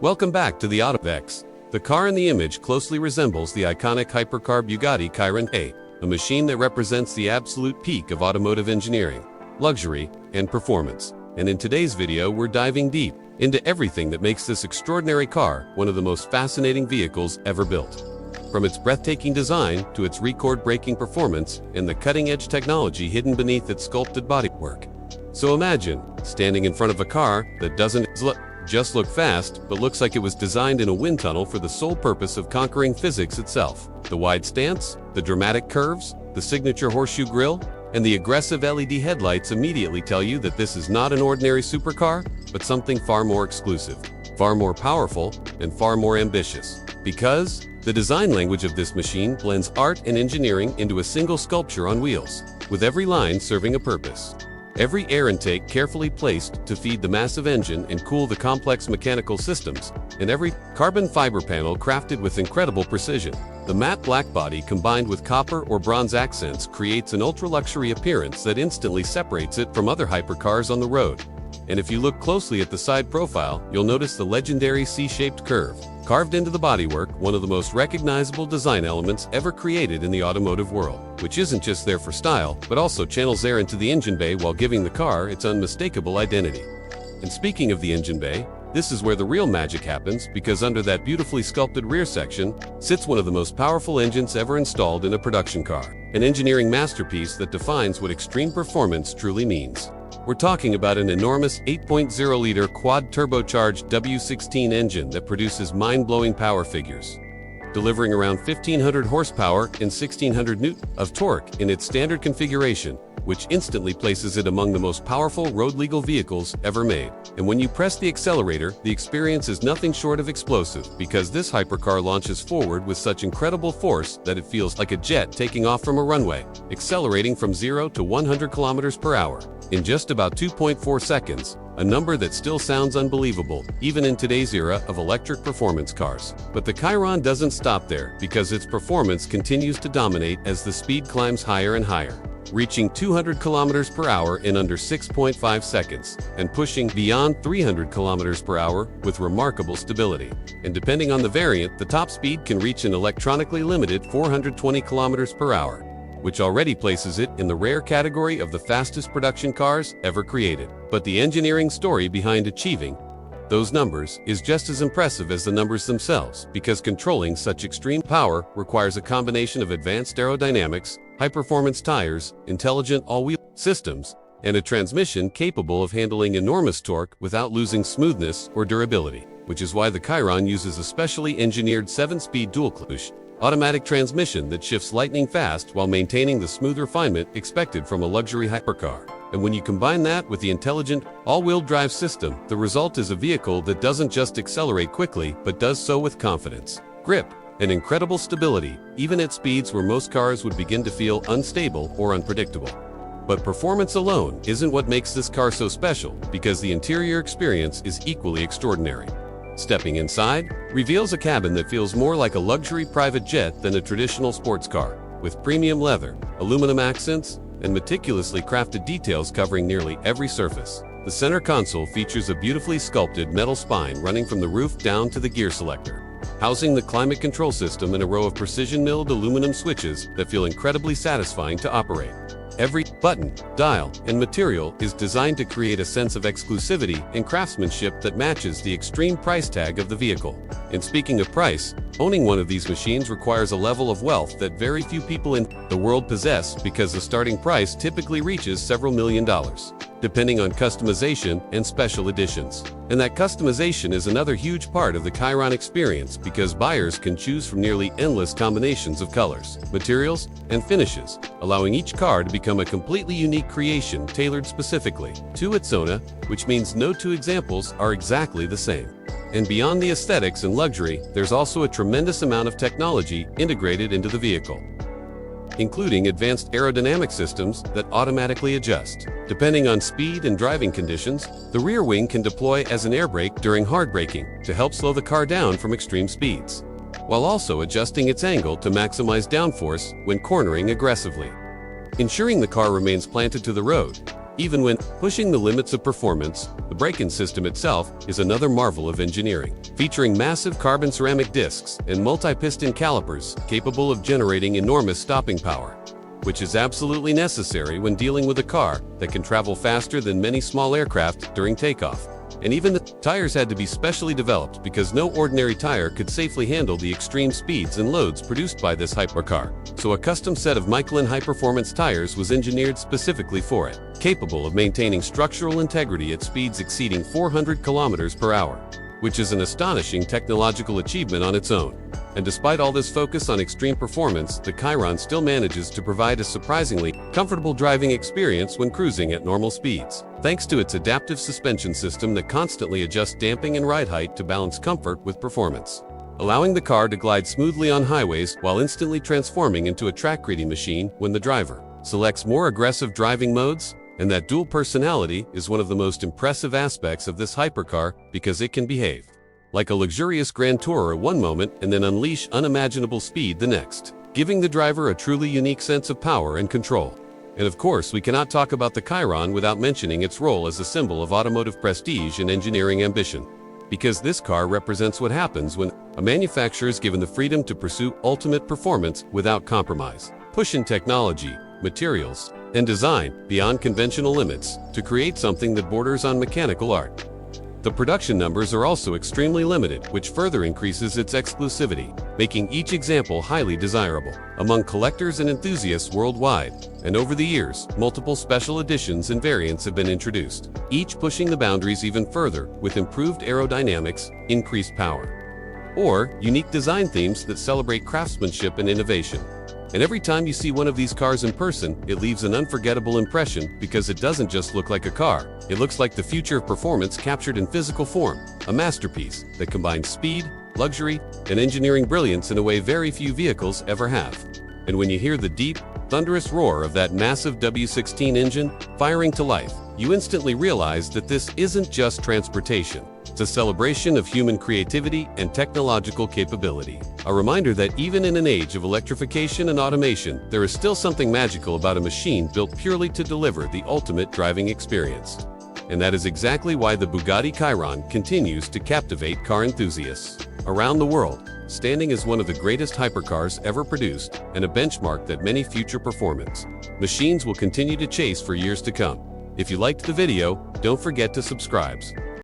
Welcome back to the AutoVex. The car in the image closely resembles the iconic hypercar Bugatti Chiron A, a machine that represents the absolute peak of automotive engineering, luxury, and performance. And in today's video, we're diving deep into everything that makes this extraordinary car one of the most fascinating vehicles ever built. From its breathtaking design to its record-breaking performance and the cutting-edge technology hidden beneath its sculpted bodywork. So imagine standing in front of a car that doesn't just look fast, but looks like it was designed in a wind tunnel for the sole purpose of conquering physics itself. The wide stance, the dramatic curves, the signature horseshoe grille, and the aggressive LED headlights immediately tell you that this is not an ordinary supercar, but something far more exclusive, far more powerful, and far more ambitious. Because the design language of this machine blends art and engineering into a single sculpture on wheels, with every line serving a purpose. Every air intake carefully placed to feed the massive engine and cool the complex mechanical systems, and every carbon fiber panel crafted with incredible precision. The matte black body combined with copper or bronze accents creates an ultra-luxury appearance that instantly separates it from other hypercars on the road. And if you look closely at the side profile, you'll notice the legendary C-shaped curve, carved into the bodywork, one of the most recognizable design elements ever created in the automotive world, which isn't just there for style, but also channels air into the engine bay while giving the car its unmistakable identity. And speaking of the engine bay, this is where the real magic happens, because under that beautifully sculpted rear section sits one of the most powerful engines ever installed in a production car, an engineering masterpiece that defines what extreme performance truly means. We're talking about an enormous 8.0-liter quad-turbocharged W16 engine that produces mind-blowing power figures, delivering around 1,500 horsepower and 1,600 newton of torque in its standard configuration, which instantly places it among the most powerful road-legal vehicles ever made. And when you press the accelerator, the experience is nothing short of explosive, because this hypercar launches forward with such incredible force that it feels like a jet taking off from a runway, accelerating from 0 to 100 kilometers per hour in just about 2.4 seconds, a number that still sounds unbelievable, even in today's era of electric performance cars. But the Chiron doesn't stop there, because its performance continues to dominate as the speed climbs higher and higher, reaching 200 kilometers per hour in under 6.5 seconds, and pushing beyond 300 kilometers per hour with remarkable stability. And depending on the variant, the top speed can reach an electronically limited 420 kilometers per hour, which already places it in the rare category of the fastest production cars ever created. But the engineering story behind achieving those numbers is just as impressive as the numbers themselves, because controlling such extreme power requires a combination of advanced aerodynamics, high-performance tires, intelligent all-wheel systems, and a transmission capable of handling enormous torque without losing smoothness or durability, which is why the Chiron uses a specially engineered 7-speed dual-clutch automatic transmission that shifts lightning fast while maintaining the smooth refinement expected from a luxury hypercar. And when you combine that with the intelligent all-wheel drive system, the result is a vehicle that doesn't just accelerate quickly, but does so with confidence, grip, and incredible stability, even at speeds where most cars would begin to feel unstable or unpredictable. But performance alone isn't what makes this car so special, because the interior experience is equally extraordinary. Stepping inside reveals a cabin that feels more like a luxury private jet than a traditional sports car, with premium leather, aluminum accents, and meticulously crafted details covering nearly every surface. The center console features a beautifully sculpted metal spine running from the roof down to the gear selector, housing the climate control system in a row of precision-milled aluminum switches that feel incredibly satisfying to operate. Every button, dial, and material is designed to create a sense of exclusivity and craftsmanship that matches the extreme price tag of the vehicle. And speaking of price, owning one of these machines requires a level of wealth that very few people in the world possess, because the starting price typically reaches several $millions, depending on customization and special editions. And that customization is another huge part of the Chiron experience, because buyers can choose from nearly endless combinations of colors, materials, and finishes, allowing each car to become a completely unique creation tailored specifically to its owner, which means no two examples are exactly the same. And beyond the aesthetics and luxury, there's also a tremendous amount of technology integrated into the vehicle, including advanced aerodynamic systems that automatically adjust. Depending on speed and driving conditions, the rear wing can deploy as an air brake during hard braking to help slow the car down from extreme speeds, while also adjusting its angle to maximize downforce when cornering aggressively, ensuring the car remains planted to the road. Even when pushing the limits of performance, the brake-in system itself is another marvel of engineering. Featuring massive carbon ceramic discs and multi-piston calipers capable of generating enormous stopping power, which is absolutely necessary when dealing with a car that can travel faster than many small aircraft during takeoff. And even the tires had to be specially developed because no ordinary tire could safely handle the extreme speeds and loads produced by this hypercar. So a custom set of Michelin high-performance tires was engineered specifically for it, capable of maintaining structural integrity at speeds exceeding 400 kilometers per hour, which is an astonishing technological achievement on its own. And despite all this focus on extreme performance, the Chiron still manages to provide a surprisingly comfortable driving experience when cruising at normal speeds, thanks to its adaptive suspension system that constantly adjusts damping and ride height to balance comfort with performance, allowing the car to glide smoothly on highways while instantly transforming into a track-ready machine when the driver selects more aggressive driving modes. And that dual personality is one of the most impressive aspects of this hypercar because it can behave like a luxurious grand tourer at one moment and then unleash unimaginable speed the next, giving the driver a truly unique sense of power and control. And of course, we cannot talk about the Chiron without mentioning its role as a symbol of automotive prestige and engineering ambition. Because this car represents what happens when a manufacturer is given the freedom to pursue ultimate performance without compromise, pushing technology, materials, and design beyond conventional limits to create something that borders on mechanical art. The production numbers are also extremely limited, which further increases its exclusivity, making each example highly desirable among collectors and enthusiasts worldwide. And over the years, multiple special editions and variants have been introduced, each pushing the boundaries even further with improved aerodynamics, increased power, or unique design themes that celebrate craftsmanship and innovation. And every time you see one of these cars in person, it leaves an unforgettable impression because it doesn't just look like a car. It looks like the future of performance captured in physical form, a masterpiece that combines speed, luxury, and engineering brilliance in a way very few vehicles ever have. And when you hear the deep, thunderous roar of that massive W16 engine firing to life, you instantly realize that this isn't just transportation. It's a celebration of human creativity and technological capability. A reminder that even in an age of electrification and automation, there is still something magical about a machine built purely to deliver the ultimate driving experience. And that is exactly why the Bugatti Chiron continues to captivate car enthusiasts around the world, standing as one of the greatest hypercars ever produced and a benchmark that many future performance machines will continue to chase for years to come. If you liked the video, don't forget to subscribe.